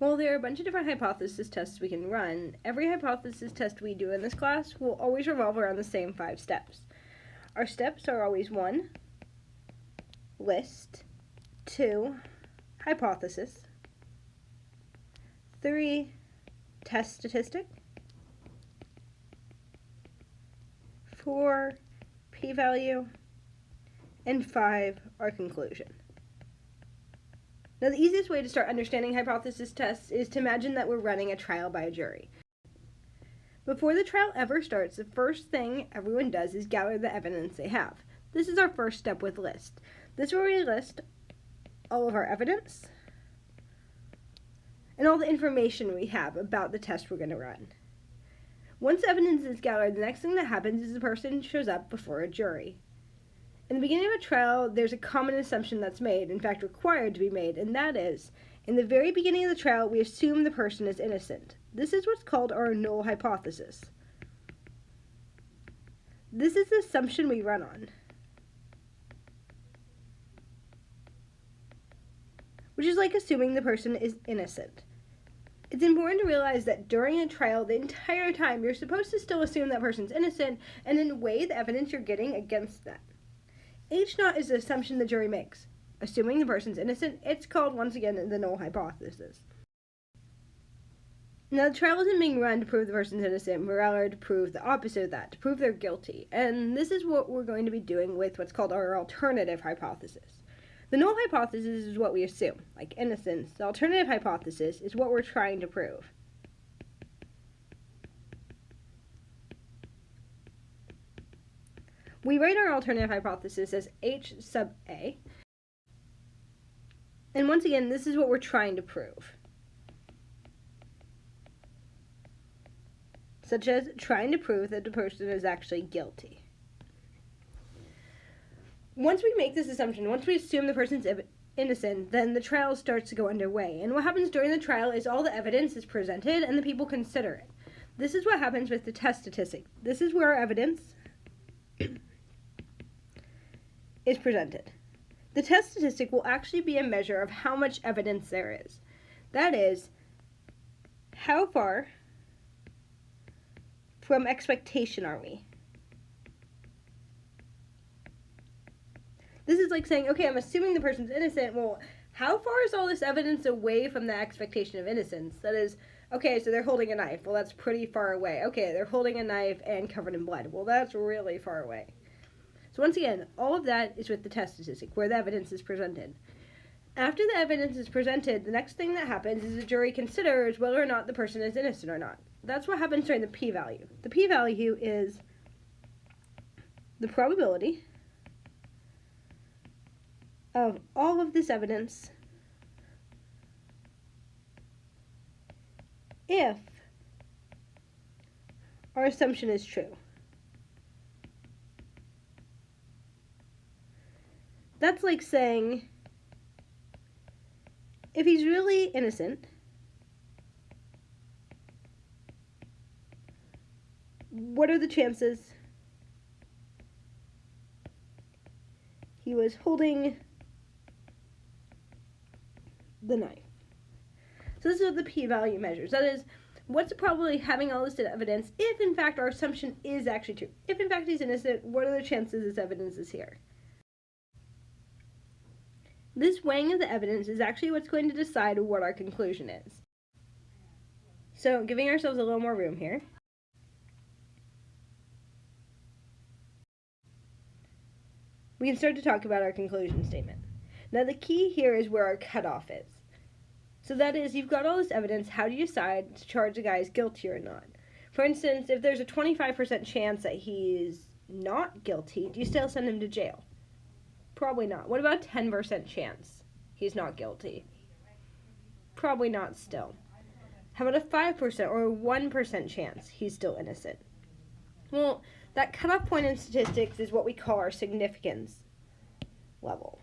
While there are a bunch of different hypothesis tests we can run, every hypothesis test we do in this class will always revolve around the same 5 steps. Our steps are always 1, list, 2, hypothesis, 3, test statistic, 4, p-value, and 5, our conclusion. Now, the easiest way to start understanding hypothesis tests is to imagine that we're running a trial by a jury. Before the trial ever starts, the first thing everyone does is gather the evidence they have. This is our first step with list. This is where we list all of our evidence and all the information we have about the test we're going to run. Once evidence is gathered, the next thing that happens is the person shows up before a jury. In the beginning of a trial, there's a common assumption that's made, in fact required to be made, and that is, in the very beginning of the trial, we assume the person is innocent. This is what's called our null hypothesis. This is the assumption we run on, which is like assuming the person is innocent. It's important to realize that during a trial, the entire time, you're supposed to still assume that person's innocent and then weigh the evidence you're getting against that. H0 is the assumption the jury makes. Assuming the person's innocent, it's called, once again, the null hypothesis. Now, the trial isn't being run to prove the person's innocent, but rather to prove the opposite of that, to prove they're guilty. And this is what we're going to be doing with what's called our alternative hypothesis. The null hypothesis is what we assume, like innocence. The alternative hypothesis is what we're trying to prove. We write our alternative hypothesis as H sub A. And once again, this is what we're trying to prove. Such as trying to prove that the person is actually guilty. Once we make this assumption, once we assume the person's innocent, then the trial starts to go underway. And what happens during the trial is all the evidence is presented and the people consider it. This is what happens with the test statistic. This is where our evidence is presented. The test statistic will actually be a measure of how much evidence there is. That is, how far from expectation are we? This is like saying, okay, I'm assuming the person's innocent. Well, how far is all this evidence away from the expectation of innocence? That is, okay, so they're holding a knife. Well, that's pretty far away. Okay, they're holding a knife and covered in blood. Well, that's really far away. So once again, all of that is with the test statistic, where the evidence is presented. After the evidence is presented, the next thing that happens is the jury considers whether or not the person is innocent or not. That's what happens during the p-value. The p-value is the probability of all of this evidence if our assumption is true. That's like saying, if he's really innocent, what are the chances he was holding the knife? So this is what the p-value measures. That is, what's the probability of having all this evidence if in fact our assumption is actually true? If in fact he's innocent, what are the chances this evidence is here? This weighing of the evidence is actually what's going to decide what our conclusion is. So, giving ourselves a little more room here. We can start to talk about our conclusion statement. Now, the key here is where our cutoff is. So that is, you've got all this evidence, how do you decide to charge a guy as guilty or not? For instance, if there's a 25% chance that he's not guilty, do you still send him to jail? Probably not. What about a 10% chance he's not guilty? Probably not still. How about a 5% or a 1% chance he's still innocent? Well, that cutoff point in statistics is what we call our significance level.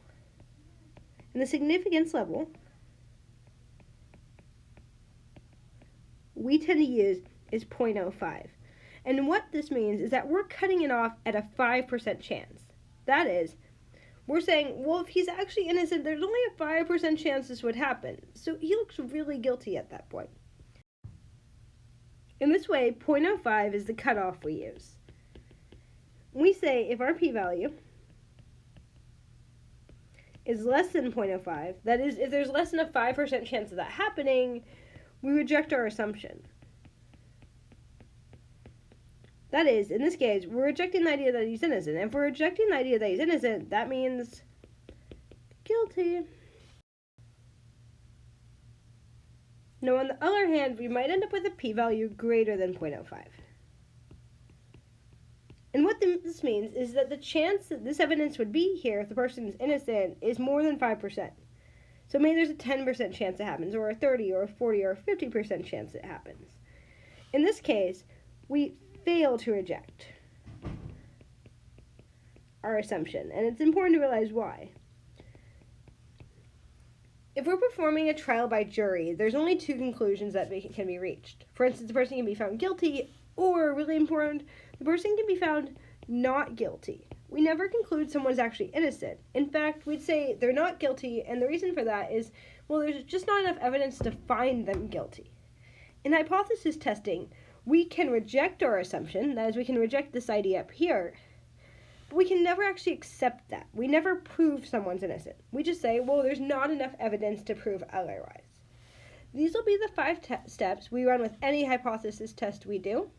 And the significance level we tend to use is 0.05. And what this means is that we're cutting it off at a 5% chance. That is, We're saying, well, if he's actually innocent, there's only a 5% chance this would happen. So he looks really guilty at that point. In this way, 0.05 is the cutoff we use. We say if our p-value is less than 0.05, that is, if there's less than a 5% chance of that happening, we reject our assumption. That is, in this case, we're rejecting the idea that he's innocent. And if we're rejecting the idea that he's innocent, that means guilty. Now, on the other hand, we might end up with a p-value greater than 0.05. And what this means is that the chance that this evidence would be here if the person is innocent is more than 5%. So maybe there's a 10% chance it happens, or a 30, or a 40, or a 50% chance it happens. In this case, we fail to reject our assumption, and it's important to realize why. If we're performing a trial by jury, there's only two conclusions that can be reached. For instance, the person can be found guilty, or, really important, the person can be found not guilty. We never conclude someone's actually innocent. In fact, we'd say they're not guilty, and the reason for that is, well, there's just not enough evidence to find them guilty. In hypothesis testing, we can reject our assumption, that is, we can reject this idea up here, but we can never actually accept that. We never prove someone's innocent. We just say, well, there's not enough evidence to prove otherwise. These will be the 5 steps we run with any hypothesis test we do.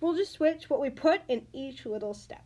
We'll just switch what we put in each little step.